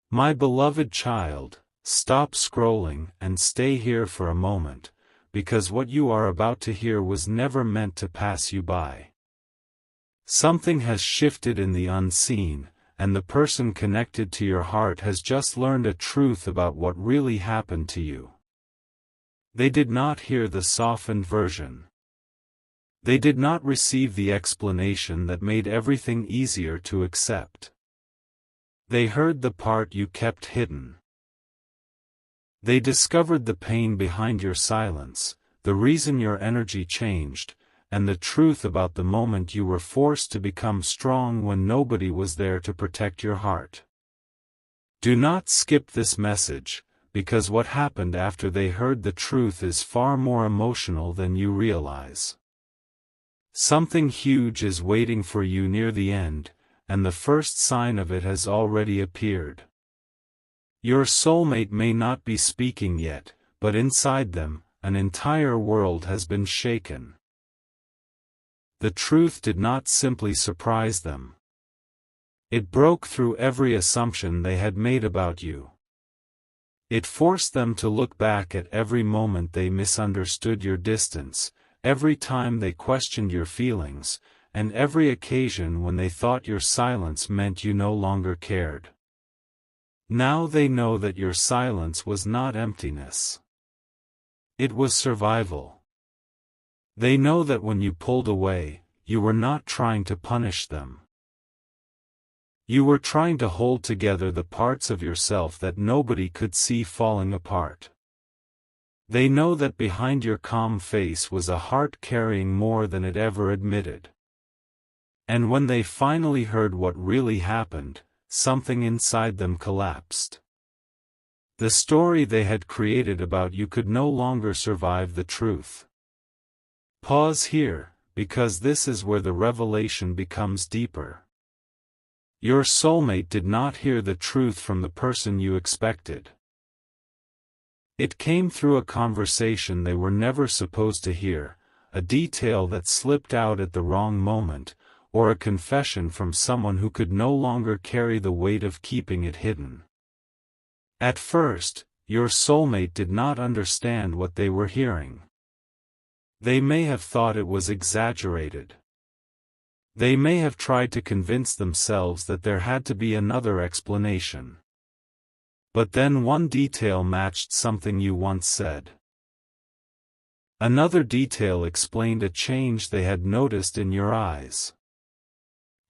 My beloved child, stop scrolling and stay here for a moment, because what you are about to hear was never meant to pass you by. Something has shifted in the unseen, and the person connected to your heart has just learned a truth about what really happened to you. They did not hear the softened version. They did not receive the explanation that made everything easier to accept. They heard the part you kept hidden. They discovered the pain behind your silence, the reason your energy changed, and the truth about the moment you were forced to become strong when nobody was there to protect your heart. Do not skip this message, because what happened after they heard the truth is far more emotional than you realize. Something huge is waiting for you near the end, and the first sign of it has already appeared. Your soulmate may not be speaking yet, but inside them, an entire world has been shaken. The truth did not simply surprise them. It broke through every assumption they had made about you. It forced them to look back at every moment they misunderstood your distance, every time they questioned your feelings, and every occasion when they thought your silence meant you no longer cared. Now they know that your silence was not emptiness. It was survival. They know that when you pulled away, you were not trying to punish them. You were trying to hold together the parts of yourself that nobody could see falling apart. They know that behind your calm face was a heart carrying more than it ever admitted. And when they finally heard what really happened, something inside them collapsed. The story they had created about you could no longer survive the truth. Pause here, because this is where the revelation becomes deeper. Your soulmate did not hear the truth from the person you expected. It came through a conversation they were never supposed to hear, a detail that slipped out at the wrong moment, or a confession from someone who could no longer carry the weight of keeping it hidden. At first, your soulmate did not understand what they were hearing. They may have thought it was exaggerated. They may have tried to convince themselves that there had to be another explanation. But then one detail matched something you once said. Another detail explained a change they had noticed in your eyes.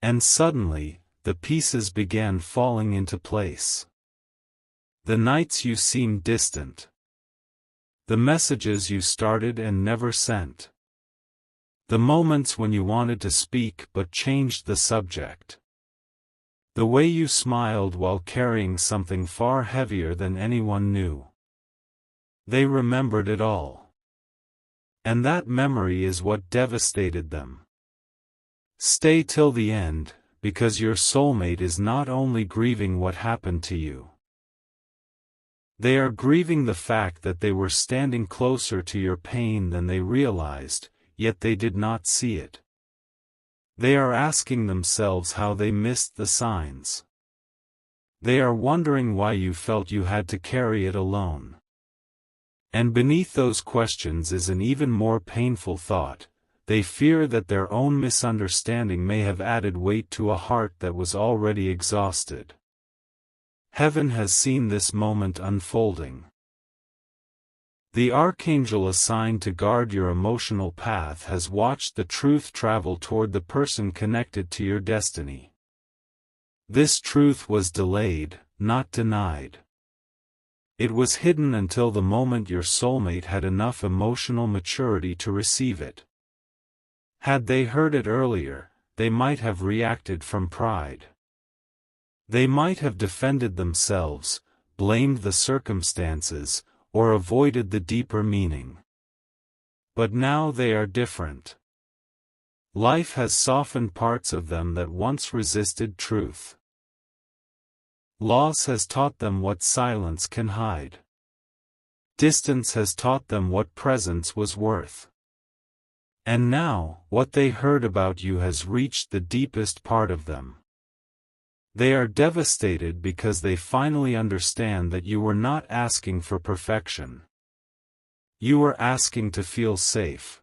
And suddenly, the pieces began falling into place. The nights you seemed distant. The messages you started and never sent. The moments when you wanted to speak but changed the subject. The way you smiled while carrying something far heavier than anyone knew. They remembered it all. And that memory is what devastated them. Stay till the end, because your soulmate is not only grieving what happened to you. They are grieving the fact that they were standing closer to your pain than they realized, yet they did not see it. They are asking themselves how they missed the signs. They are wondering why you felt you had to carry it alone. And beneath those questions is an even more painful thought. They fear that their own misunderstanding may have added weight to a heart that was already exhausted. Heaven has seen this moment unfolding. The archangel assigned to guard your emotional path has watched the truth travel toward the person connected to your destiny. This truth was delayed, not denied. It was hidden until the moment your soulmate had enough emotional maturity to receive it. Had they heard it earlier, they might have reacted from pride. They might have defended themselves, blamed the circumstances, or avoided the deeper meaning. But now they are different. Life has softened parts of them that once resisted truth. Loss has taught them what silence can hide. Distance has taught them what presence was worth. And now, what they heard about you has reached the deepest part of them. They are devastated because they finally understand that you were not asking for perfection. You were asking to feel safe.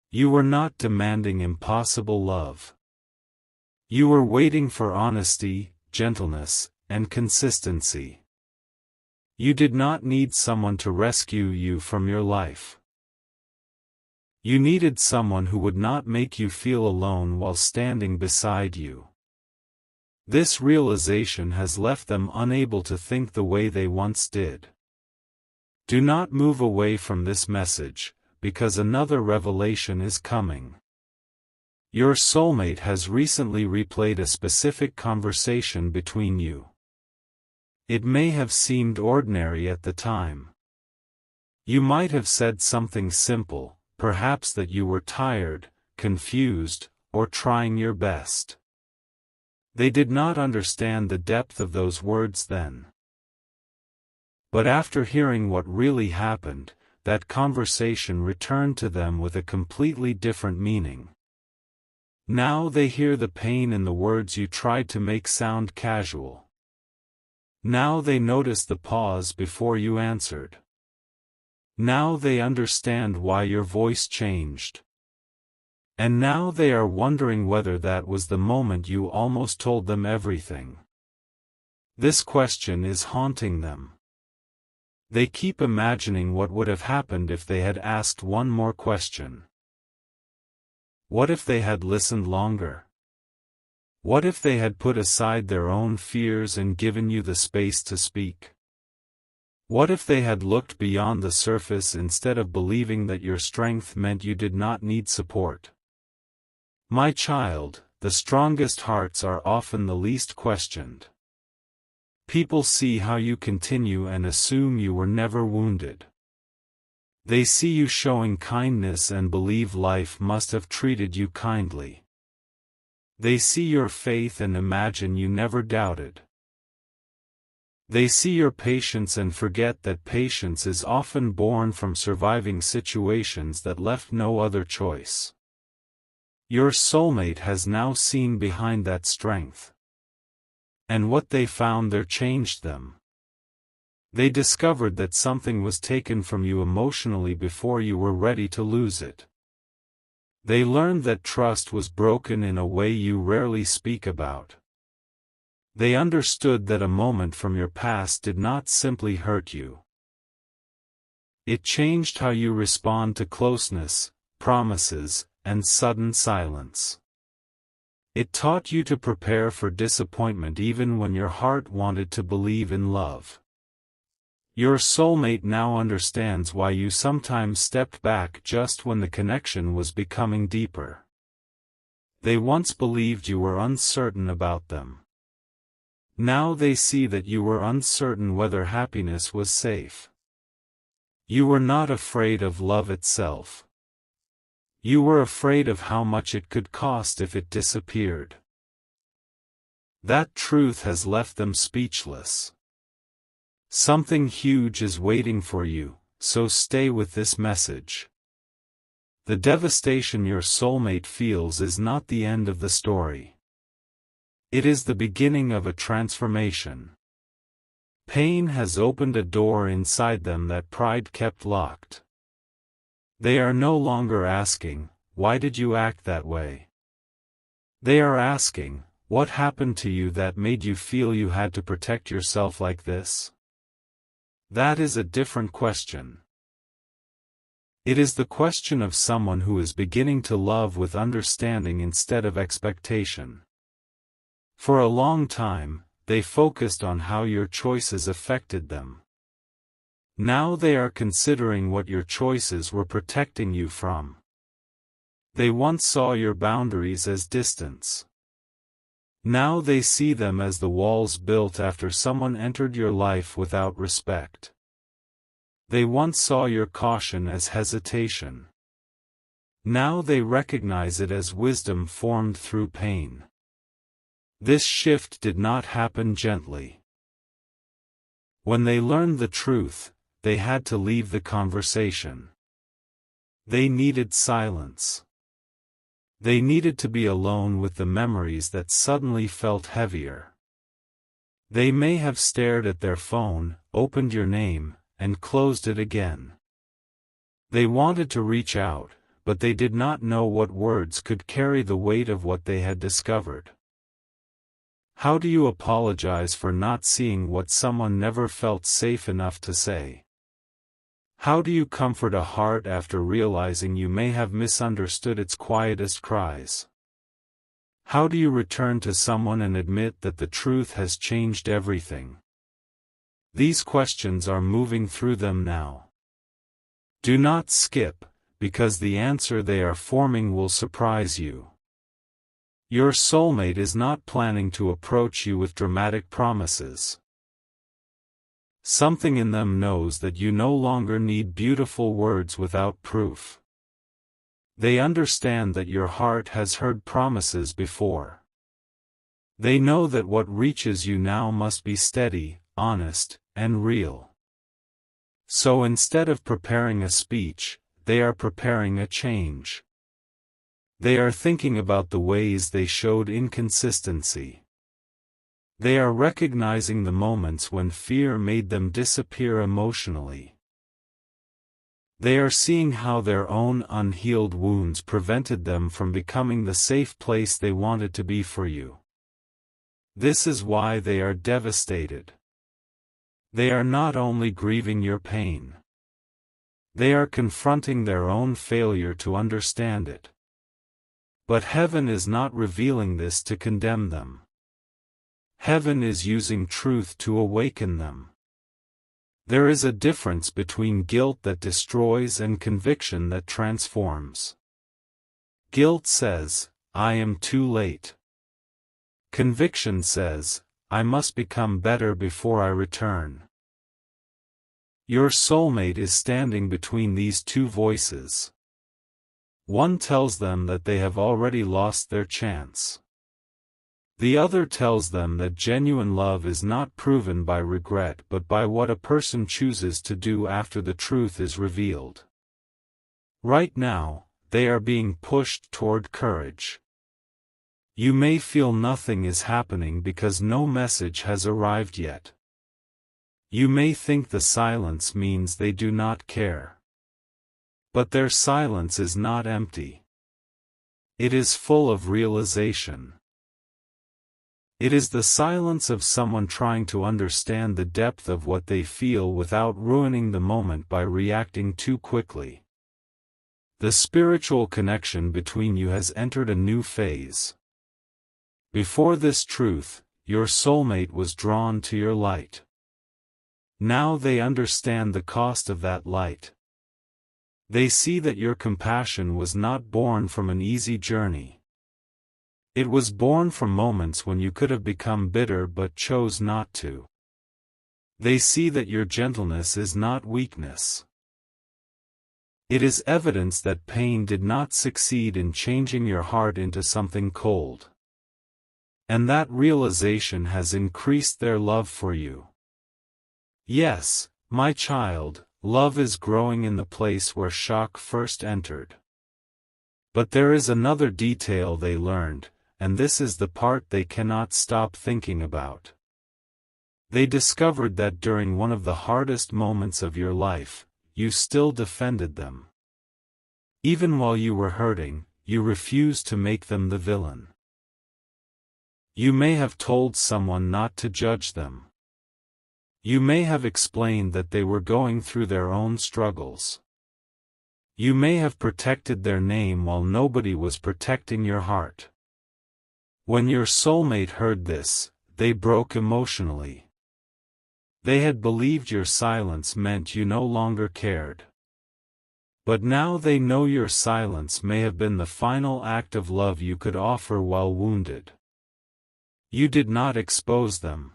You were not demanding impossible love. You were waiting for honesty, gentleness, and consistency. You did not need someone to rescue you from your life. You needed someone who would not make you feel alone while standing beside you. This realization has left them unable to think the way they once did. Do not move away from this message, because another revelation is coming. Your soulmate has recently replayed a specific conversation between you. It may have seemed ordinary at the time. You might have said something simple, perhaps that you were tired, confused, or trying your best. They did not understand the depth of those words then. But after hearing what really happened, that conversation returned to them with a completely different meaning. Now they hear the pain in the words you tried to make sound casual. Now they notice the pause before you answered. Now they understand why your voice changed. And now they are wondering whether that was the moment you almost told them everything. This question is haunting them. They keep imagining what would have happened if they had asked one more question. What if they had listened longer? What if they had put aside their own fears and given you the space to speak? What if they had looked beyond the surface instead of believing that your strength meant you did not need support? My child, the strongest hearts are often the least questioned. People see how you continue and assume you were never wounded. They see you showing kindness and believe life must have treated you kindly. They see your faith and imagine you never doubted. They see your patience and forget that patience is often born from surviving situations that left no other choice. Your soulmate has now seen behind that strength. And what they found there changed them. They discovered that something was taken from you emotionally before you were ready to lose it. They learned that trust was broken in a way you rarely speak about. They understood that a moment from your past did not simply hurt you. It changed how you respond to closeness, promises, and sudden silence. It taught you to prepare for disappointment even when your heart wanted to believe in love. Your soulmate now understands why you sometimes stepped back just when the connection was becoming deeper. They once believed you were uncertain about them. Now they see that you were uncertain whether happiness was safe. You were not afraid of love itself. You were afraid of how much it could cost if it disappeared. That truth has left them speechless. Something huge is waiting for you, so stay with this message. The devastation your soulmate feels is not the end of the story. It is the beginning of a transformation. Pain has opened a door inside them that pride kept locked. They are no longer asking, "Why did you act that way?" They are asking, "What happened to you that made you feel you had to protect yourself like this?" That is a different question. It is the question of someone who is beginning to love with understanding instead of expectation. For a long time, they focused on how your choices affected them. Now they are considering what your choices were protecting you from. They once saw your boundaries as distance. Now they see them as the walls built after someone entered your life without respect. They once saw your caution as hesitation. Now they recognize it as wisdom formed through pain. This shift did not happen gently. When they learned the truth, they had to leave the conversation. They needed silence. They needed to be alone with the memories that suddenly felt heavier. They may have stared at their phone, opened your name, and closed it again. They wanted to reach out, but they did not know what words could carry the weight of what they had discovered. How do you apologize for not seeing what someone never felt safe enough to say? How do you comfort a heart after realizing you may have misunderstood its quietest cries? How do you return to someone and admit that the truth has changed everything? These questions are moving through them now. Do not skip, because the answer they are forming will surprise you. Your soulmate is not planning to approach you with dramatic promises. Something in them knows that you no longer need beautiful words without proof. They understand that your heart has heard promises before. They know that what reaches you now must be steady, honest, and real. So instead of preparing a speech, they are preparing a change. They are thinking about the ways they showed inconsistency. They are recognizing the moments when fear made them disappear emotionally. They are seeing how their own unhealed wounds prevented them from becoming the safe place they wanted to be for you. This is why they are devastated. They are not only grieving your pain. They are confronting their own failure to understand it. But heaven is not revealing this to condemn them. Heaven is using truth to awaken them. There is a difference between guilt that destroys and conviction that transforms. Guilt says, I am too late. Conviction says, I must become better before I return. Your soulmate is standing between these two voices. One tells them that they have already lost their chance. The other tells them that genuine love is not proven by regret but by what a person chooses to do after the truth is revealed. Right now, they are being pushed toward courage. You may feel nothing is happening because no message has arrived yet. You may think the silence means they do not care. But their silence is not empty. It is full of realization. It is the silence of someone trying to understand the depth of what they feel without ruining the moment by reacting too quickly. The spiritual connection between you has entered a new phase. Before this truth, your soulmate was drawn to your light. Now they understand the cost of that light. They see that your compassion was not born from an easy journey. It was born from moments when you could have become bitter but chose not to. They see that your gentleness is not weakness. It is evidence that pain did not succeed in changing your heart into something cold. And that realization has increased their love for you. Yes, my child, love is growing in the place where shock first entered. But there is another detail they learned, and this is the part they cannot stop thinking about. They discovered that during one of the hardest moments of your life, you still defended them. Even while you were hurting, you refused to make them the villain. You may have told someone not to judge them. You may have explained that they were going through their own struggles. You may have protected their name while nobody was protecting your heart. When your soulmate heard this, they broke emotionally. They had believed your silence meant you no longer cared. But now they know your silence may have been the final act of love you could offer while wounded. You did not expose them.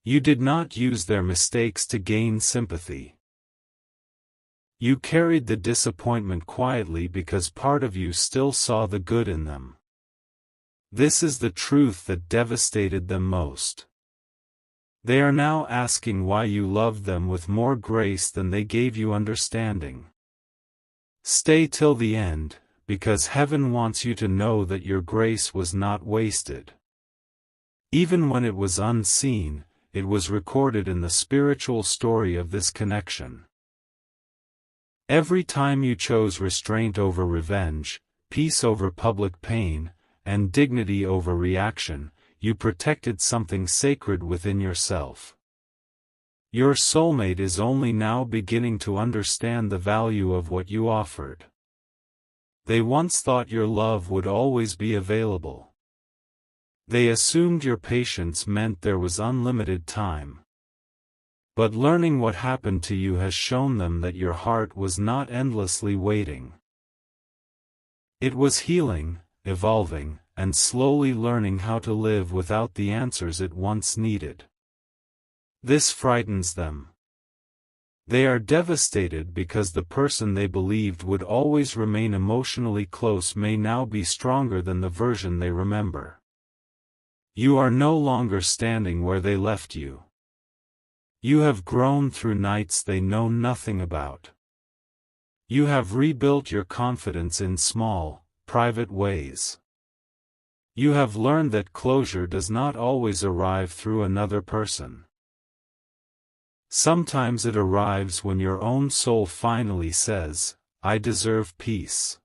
You did not use their mistakes to gain sympathy. You carried the disappointment quietly because part of you still saw the good in them. This is the truth that devastated them most. They are now asking why you loved them with more grace than they gave you understanding. Stay till the end, because heaven wants you to know that your grace was not wasted. Even when it was unseen, it was recorded in the spiritual story of this connection. Every time you chose restraint over revenge, peace over public pain, and dignity over reaction, you protected something sacred within yourself. Your soulmate is only now beginning to understand the value of what you offered. They once thought your love would always be available. They assumed your patience meant there was unlimited time. But learning what happened to you has shown them that your heart was not endlessly waiting. It was healing, evolving, and slowly learning how to live without the answers it once needed. This frightens them. They are devastated because the person they believed would always remain emotionally close may now be stronger than the version they remember. You are no longer standing where they left you. You have grown through nights they know nothing about. You have rebuilt your confidence in small, private ways. You have learned that closure does not always arrive through another person. Sometimes it arrives when your own soul finally says, "I deserve peace."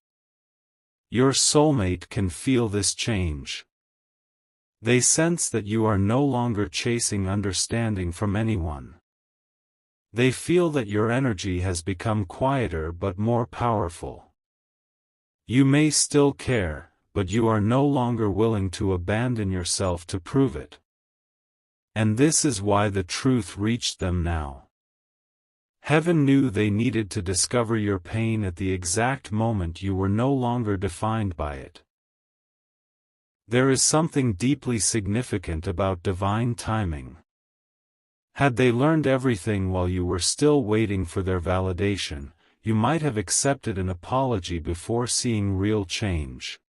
Your soulmate can feel this change. They sense that you are no longer chasing understanding from anyone. They feel that your energy has become quieter but more powerful. You may still care, but you are no longer willing to abandon yourself to prove it. And this is why the truth reached them now. Heaven knew they needed to discover your pain at the exact moment you were no longer defined by it. There is something deeply significant about divine timing. Had they learned everything while you were still waiting for their validation, you might have accepted an apology before seeing real change.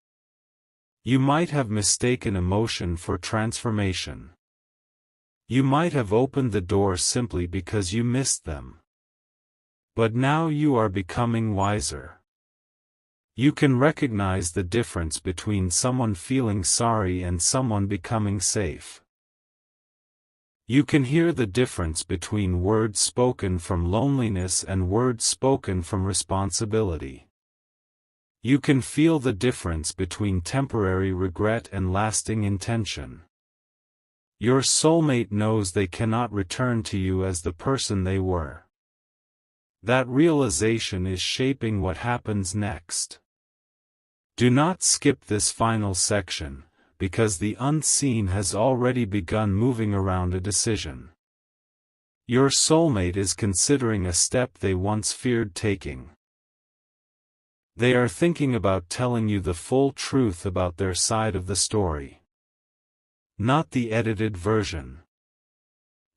You might have mistaken emotion for transformation. You might have opened the door simply because you missed them. But now you are becoming wiser. You can recognize the difference between someone feeling sorry and someone becoming safe. You can hear the difference between words spoken from loneliness and words spoken from responsibility. You can feel the difference between temporary regret and lasting intention. Your soulmate knows they cannot return to you as the person they were. That realization is shaping what happens next. Do not skip this final section, because the unseen has already begun moving around a decision. Your soulmate is considering a step they once feared taking. They are thinking about telling you the full truth about their side of the story. Not the edited version.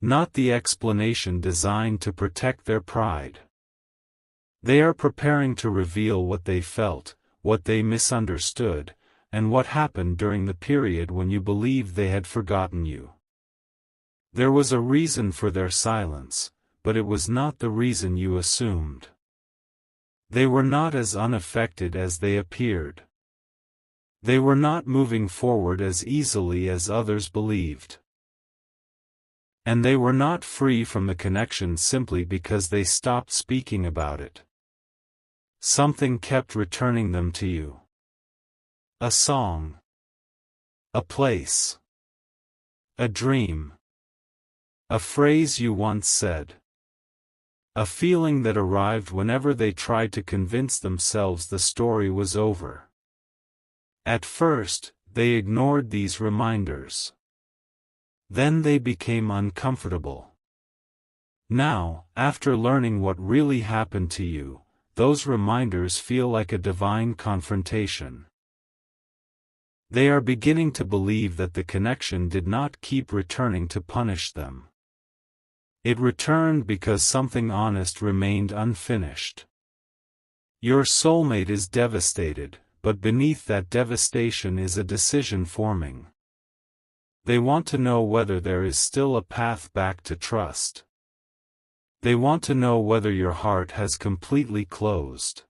Not the explanation designed to protect their pride. They are preparing to reveal what they felt, what they misunderstood, and what happened during the period when you believed they had forgotten you. There was a reason for their silence, but it was not the reason you assumed. They were not as unaffected as they appeared. They were not moving forward as easily as others believed. And they were not free from the connection simply because they stopped speaking about it. Something kept returning them to you. A song. A place. A dream. A phrase you once said. A feeling that arrived whenever they tried to convince themselves the story was over. At first, they ignored these reminders. Then they became uncomfortable. Now, after learning what really happened to you, those reminders feel like a divine confrontation. They are beginning to believe that the connection did not keep returning to punish them. It returned because something honest remained unfinished. Your soulmate is devastated, but beneath that devastation is a decision forming. They want to know whether there is still a path back to trust. They want to know whether your heart has completely closed.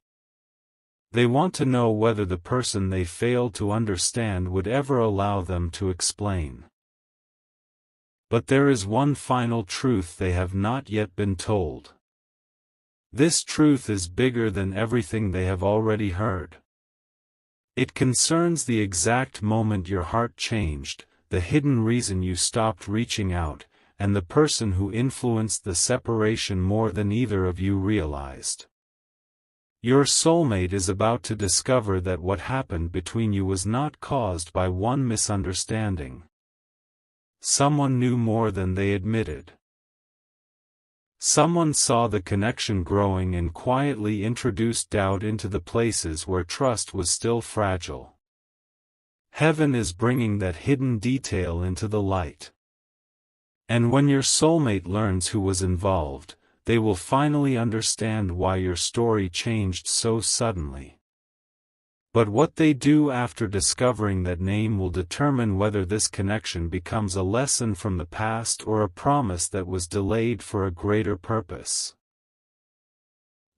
They want to know whether the person they fail to understand would ever allow them to explain. But there is one final truth they have not yet been told. This truth is bigger than everything they have already heard. It concerns the exact moment your heart changed, the hidden reason you stopped reaching out, and the person who influenced the separation more than either of you realized. Your soulmate is about to discover that what happened between you was not caused by one misunderstanding. Someone knew more than they admitted. Someone saw the connection growing and quietly introduced doubt into the places where trust was still fragile. Heaven is bringing that hidden detail into the light. And when your soulmate learns who was involved, they will finally understand why your story changed so suddenly. But what they do after discovering that name will determine whether this connection becomes a lesson from the past or a promise that was delayed for a greater purpose.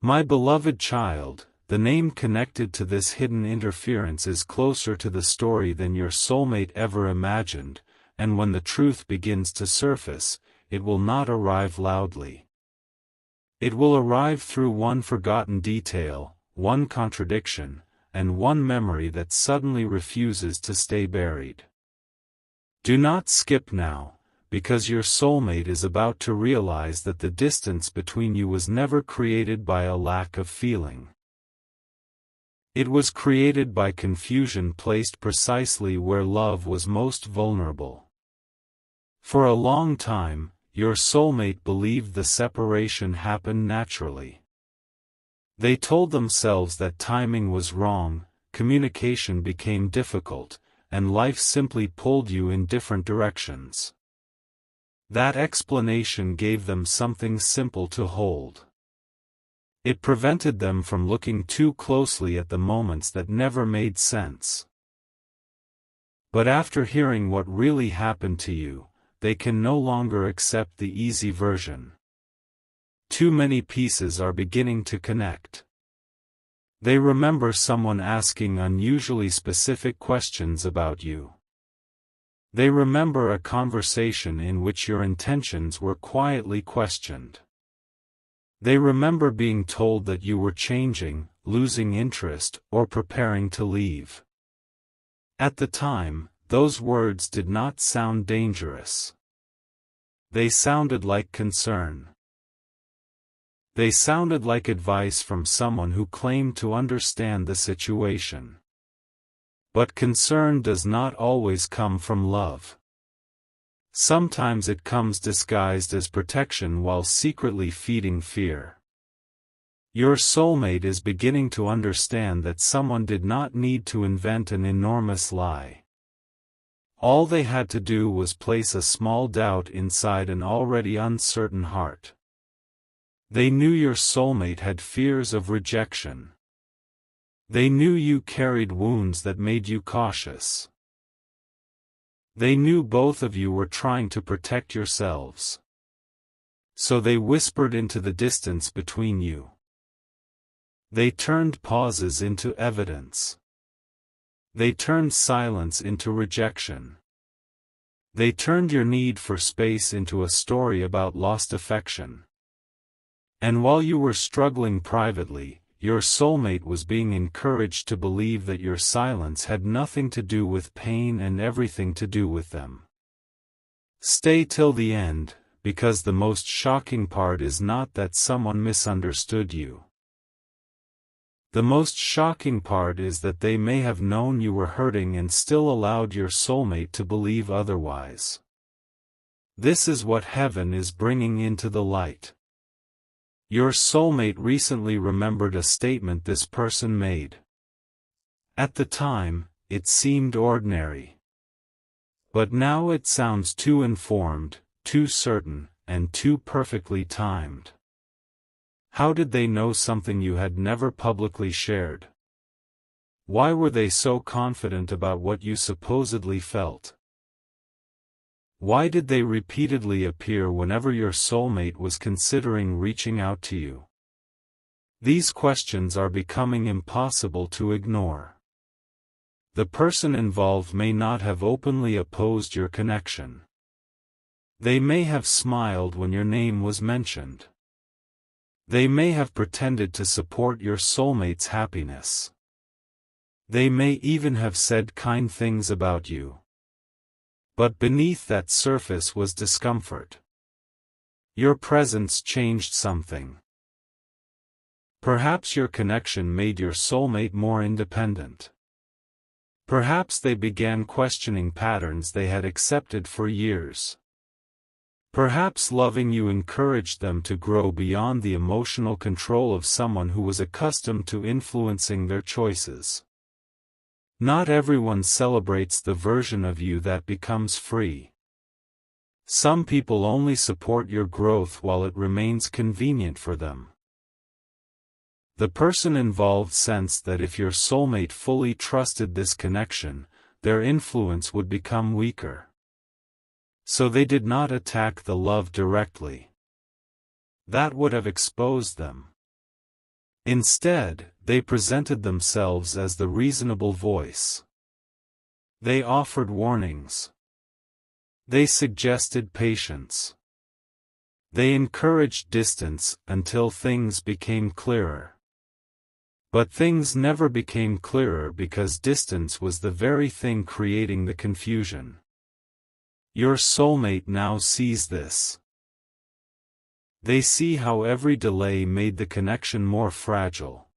My beloved child, the name connected to this hidden interference is closer to the story than your soulmate ever imagined, and when the truth begins to surface, it will not arrive loudly. It will arrive through one forgotten detail, one contradiction, and one memory that suddenly refuses to stay buried. Do not skip now, because your soulmate is about to realize that the distance between you was never created by a lack of feeling. It was created by confusion placed precisely where love was most vulnerable. For a long time, your soulmate believed the separation happened naturally. They told themselves that timing was wrong, communication became difficult, and life simply pulled you in different directions. That explanation gave them something simple to hold. It prevented them from looking too closely at the moments that never made sense. But after hearing what really happened to you, they can no longer accept the easy version. Too many pieces are beginning to connect. They remember someone asking unusually specific questions about you. They remember a conversation in which your intentions were quietly questioned. They remember being told that you were changing, losing interest, or preparing to leave. At the time, those words did not sound dangerous. They sounded like concern. They sounded like advice from someone who claimed to understand the situation. But concern does not always come from love. Sometimes it comes disguised as protection while secretly feeding fear. Your soulmate is beginning to understand that someone did not need to invent an enormous lie. All they had to do was place a small doubt inside an already uncertain heart. They knew your soulmate had fears of rejection. They knew you carried wounds that made you cautious. They knew both of you were trying to protect yourselves. So they whispered into the distance between you. They turned pauses into evidence. They turned silence into rejection. They turned your need for space into a story about lost affection. And while you were struggling privately, your soulmate was being encouraged to believe that your silence had nothing to do with pain and everything to do with them. Stay till the end, because the most shocking part is not that someone misunderstood you. The most shocking part is that they may have known you were hurting and still allowed your soulmate to believe otherwise. This is what heaven is bringing into the light. Your soulmate recently remembered a statement this person made. At the time, it seemed ordinary. But now it sounds too informed, too certain, and too perfectly timed. How did they know something you had never publicly shared? Why were they so confident about what you supposedly felt? Why did they repeatedly appear whenever your soulmate was considering reaching out to you? These questions are becoming impossible to ignore. The person involved may not have openly opposed your connection. They may have smiled when your name was mentioned. They may have pretended to support your soulmate's happiness. They may even have said kind things about you. But beneath that surface was discomfort. Your presence changed something. Perhaps your connection made your soulmate more independent. Perhaps they began questioning patterns they had accepted for years. Perhaps loving you encouraged them to grow beyond the emotional control of someone who was accustomed to influencing their choices. Not everyone celebrates the version of you that becomes free. Some people only support your growth while it remains convenient for them. The person involved sensed that if your soulmate fully trusted this connection, their influence would become weaker. So they did not attack the love directly. That would have exposed them. Instead, they presented themselves as the reasonable voice. They offered warnings. They suggested patience. They encouraged distance until things became clearer. But things never became clearer because distance was the very thing creating the confusion. Your soulmate now sees this. They see how every delay made the connection more fragile.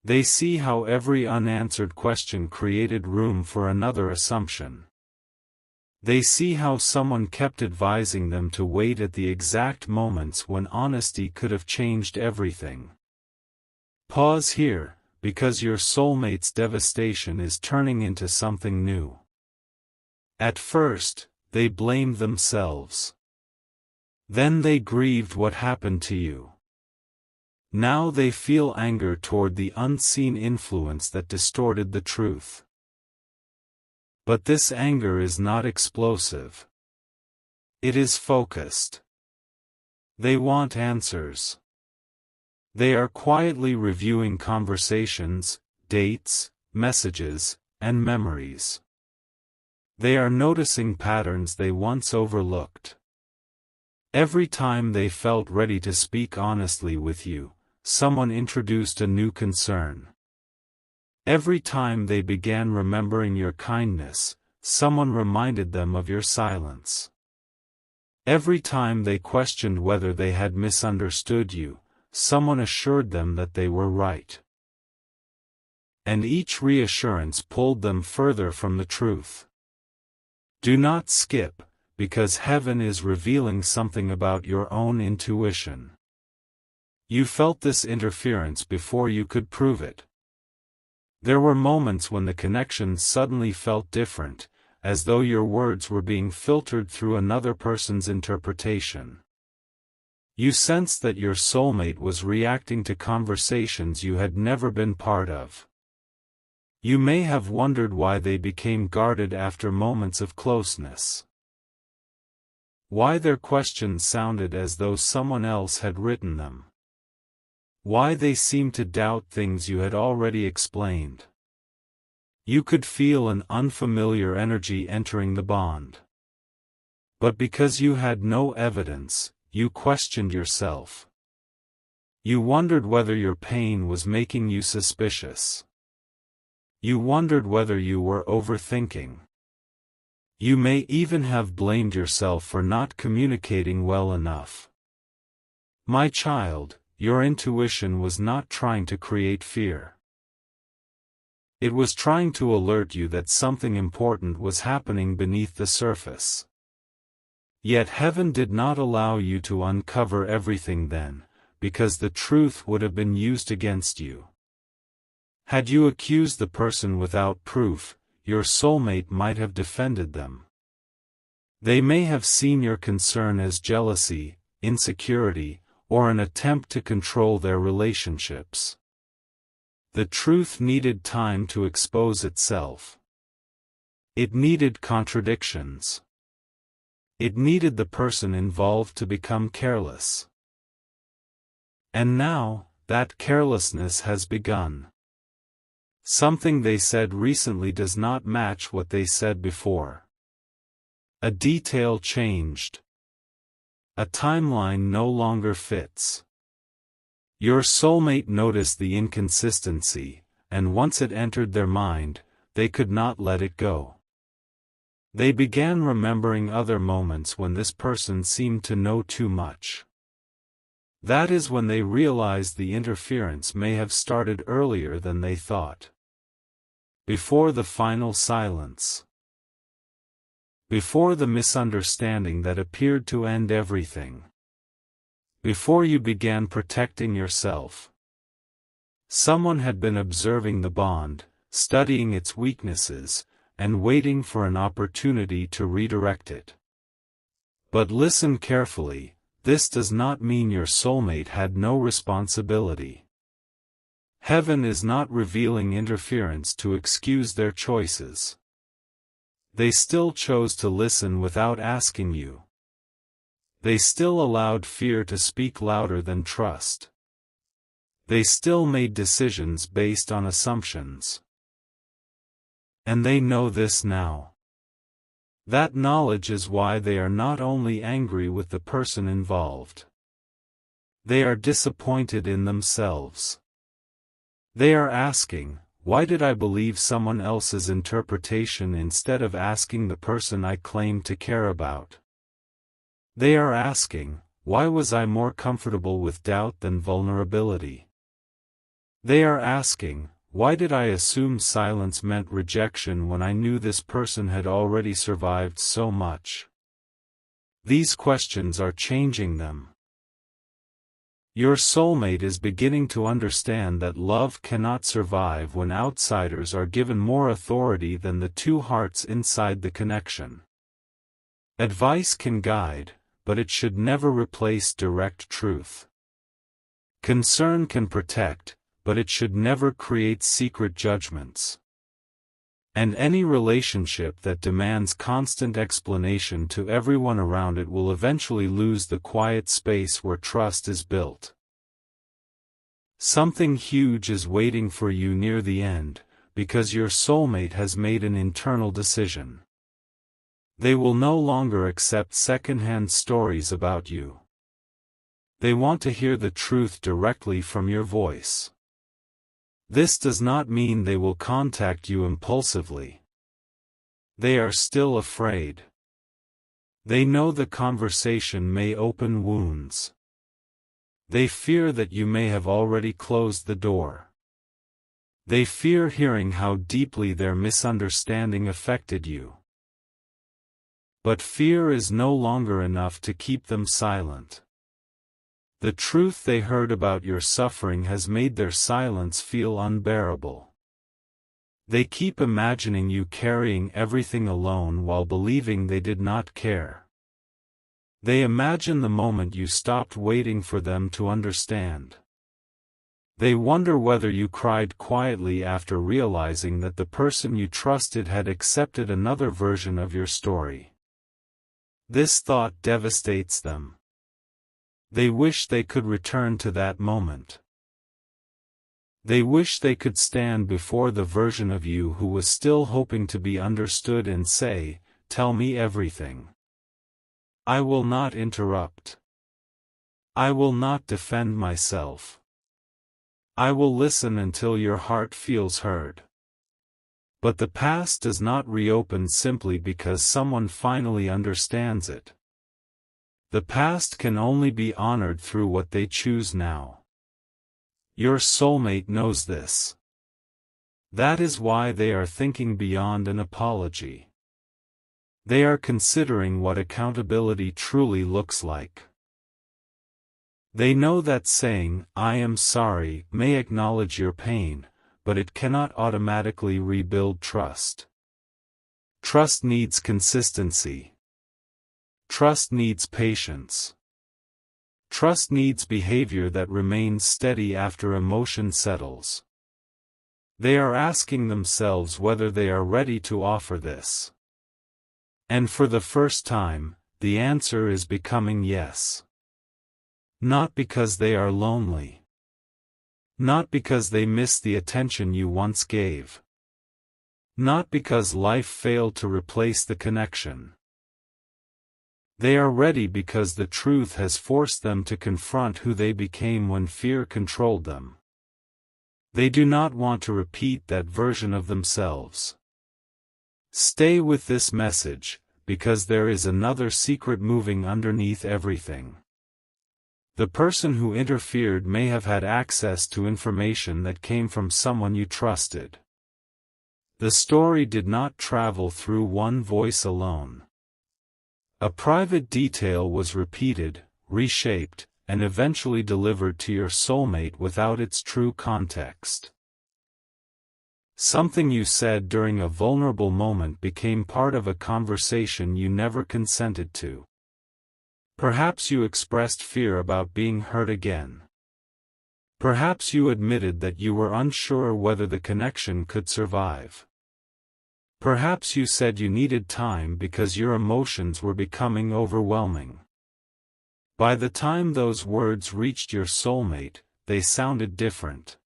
They see how every unanswered question created room for another assumption. They see how someone kept advising them to wait at the exact moments when honesty could have changed everything. Pause here, because your soulmate's devastation is turning into something new. At first, they blamed themselves. Then they grieved what happened to you. Now they feel anger toward the unseen influence that distorted the truth. But this anger is not explosive. It is focused. They want answers. They are quietly reviewing conversations, dates, messages, and memories. They are noticing patterns they once overlooked. Every time they felt ready to speak honestly with you, someone introduced a new concern. Every time they began remembering your kindness, someone reminded them of your silence. Every time they questioned whether they had misunderstood you, someone assured them that they were right. And each reassurance pulled them further from the truth. Do not skip, because heaven is revealing something about your own intuition. You felt this interference before you could prove it. There were moments when the connection suddenly felt different, as though your words were being filtered through another person's interpretation. You sensed that your soulmate was reacting to conversations you had never been part of. You may have wondered why they became guarded after moments of closeness. Why their questions sounded as though someone else had written them. Why they seemed to doubt things you had already explained. You could feel an unfamiliar energy entering the bond. But because you had no evidence, you questioned yourself. You wondered whether your pain was making you suspicious. You wondered whether you were overthinking. You may even have blamed yourself for not communicating well enough. My child, your intuition was not trying to create fear. It was trying to alert you that something important was happening beneath the surface. Yet heaven did not allow you to uncover everything then, because the truth would have been used against you. Had you accused the person without proof, your soulmate might have defended them. They may have seen your concern as jealousy, insecurity, or an attempt to control their relationships. The truth needed time to expose itself. It needed contradictions. It needed the person involved to become careless. And now, that carelessness has begun. Something they said recently does not match what they said before. A detail changed. A timeline no longer fits. Your soulmate noticed the inconsistency, and once it entered their mind, they could not let it go. They began remembering other moments when this person seemed to know too much. That is when they realized the interference may have started earlier than they thought. Before the final silence. Before the misunderstanding that appeared to end everything. Before you began protecting yourself. Someone had been observing the bond, studying its weaknesses, and waiting for an opportunity to redirect it. But listen carefully, this does not mean your soulmate had no responsibility. Heaven is not revealing interference to excuse their choices. They still chose to listen without asking you. They still allowed fear to speak louder than trust. They still made decisions based on assumptions. And they know this now. That knowledge is why they are not only angry with the person involved. They are disappointed in themselves. They are asking, why did I believe someone else's interpretation instead of asking the person I claim to care about? They are asking, why was I more comfortable with doubt than vulnerability? They are asking, why did I assume silence meant rejection when I knew this person had already survived so much? These questions are changing them. Your soulmate is beginning to understand that love cannot survive when outsiders are given more authority than the two hearts inside the connection. Advice can guide, but it should never replace direct truth. Concern can protect, but it should never create secret judgments. And any relationship that demands constant explanation to everyone around it will eventually lose the quiet space where trust is built. Something huge is waiting for you near the end, because your soulmate has made an internal decision. They will no longer accept second-hand stories about you. They want to hear the truth directly from your voice. This does not mean they will contact you impulsively. They are still afraid. They know the conversation may open wounds. They fear that you may have already closed the door. They fear hearing how deeply their misunderstanding affected you. But fear is no longer enough to keep them silent. The truth they heard about your suffering has made their silence feel unbearable. They keep imagining you carrying everything alone while believing they did not care. They imagine the moment you stopped waiting for them to understand. They wonder whether you cried quietly after realizing that the person you trusted had accepted another version of your story. This thought devastates them. They wish they could return to that moment. They wish they could stand before the version of you who was still hoping to be understood and say, "Tell me everything. I will not interrupt. I will not defend myself. I will listen until your heart feels heard." But the past does not reopen simply because someone finally understands it. The past can only be honored through what they choose now. Your soulmate knows this. That is why they are thinking beyond an apology. They are considering what accountability truly looks like. They know that saying, "I am sorry," may acknowledge your pain, but it cannot automatically rebuild trust. Trust needs consistency. Trust needs patience. Trust needs behavior that remains steady after emotion settles. They are asking themselves whether they are ready to offer this. And for the first time, the answer is becoming yes. Not because they are lonely. Not because they miss the attention you once gave. Not because life failed to replace the connection. They are ready because the truth has forced them to confront who they became when fear controlled them. They do not want to repeat that version of themselves. Stay with this message, because there is another secret moving underneath everything. The person who interfered may have had access to information that came from someone you trusted. The story did not travel through one voice alone. A private detail was repeated, reshaped, and eventually delivered to your soulmate without its true context. Something you said during a vulnerable moment became part of a conversation you never consented to. Perhaps you expressed fear about being hurt again. Perhaps you admitted that you were unsure whether the connection could survive. Perhaps you said you needed time because your emotions were becoming overwhelming. By the time those words reached your soulmate, they sounded different.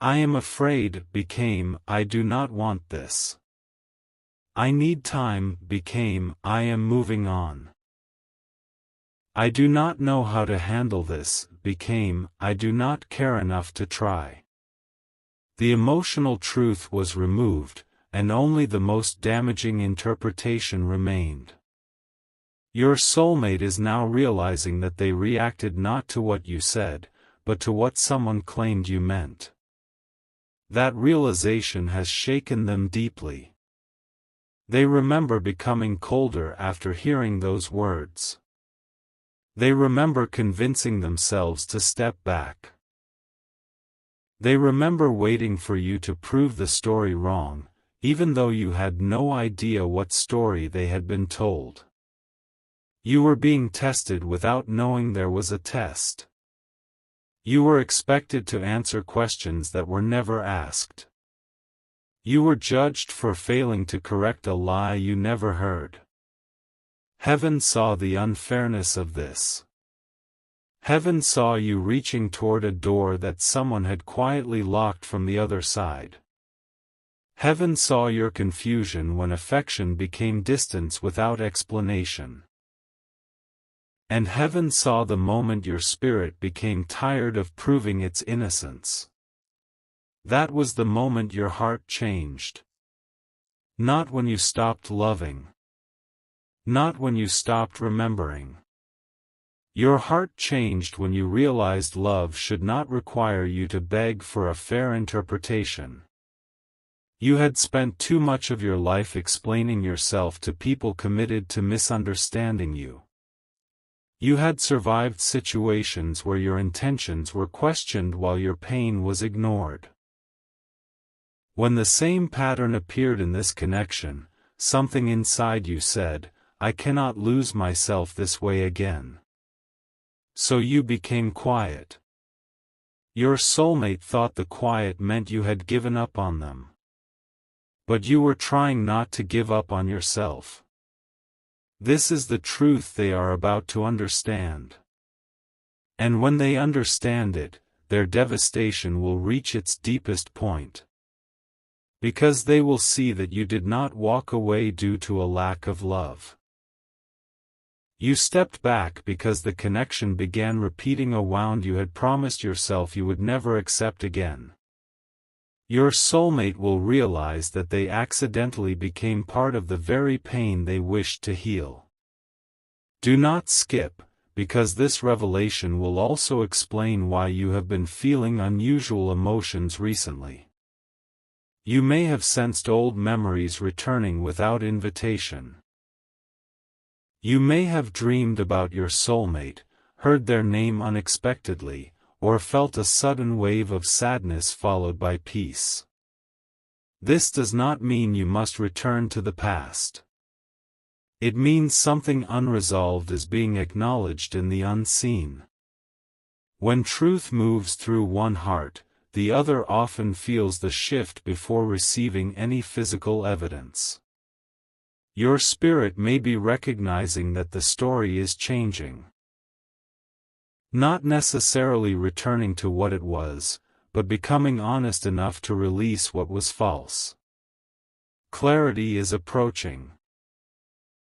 I am afraid became I do not want this. I need time became I am moving on. I do not know how to handle this became I do not care enough to try. The emotional truth was removed, and only the most damaging interpretation remained. Your soulmate is now realizing that they reacted not to what you said, but to what someone claimed you meant. That realization has shaken them deeply. They remember becoming colder after hearing those words. They remember convincing themselves to step back. They remember waiting for you to prove the story wrong, even though you had no idea what story they had been told. You were being tested without knowing there was a test. You were expected to answer questions that were never asked. You were judged for failing to correct a lie you never heard. Heaven saw the unfairness of this. Heaven saw you reaching toward a door that someone had quietly locked from the other side. Heaven saw your confusion when affection became distance without explanation. And heaven saw the moment your spirit became tired of proving its innocence. That was the moment your heart changed. Not when you stopped loving. Not when you stopped remembering. Your heart changed when you realized love should not require you to beg for a fair interpretation. You had spent too much of your life explaining yourself to people committed to misunderstanding you. You had survived situations where your intentions were questioned while your pain was ignored. When the same pattern appeared in this connection, something inside you said, I cannot lose myself this way again. So you became quiet. Your soulmate thought the quiet meant you had given up on them. But you were trying not to give up on yourself. This is the truth they are about to understand. And when they understand it, their devastation will reach its deepest point. Because they will see that you did not walk away due to a lack of love. You stepped back because the connection began repeating a wound you had promised yourself you would never accept again. Your soulmate will realize that they accidentally became part of the very pain they wished to heal. Do not skip, because this revelation will also explain why you have been feeling unusual emotions recently. You may have sensed old memories returning without invitation. You may have dreamed about your soulmate, heard their name unexpectedly, or felt a sudden wave of sadness followed by peace. This does not mean you must return to the past. It means something unresolved is being acknowledged in the unseen. When truth moves through one heart, the other often feels the shift before receiving any physical evidence. Your spirit may be recognizing that the story is changing. Not necessarily returning to what it was, but becoming honest enough to release what was false. Clarity is approaching.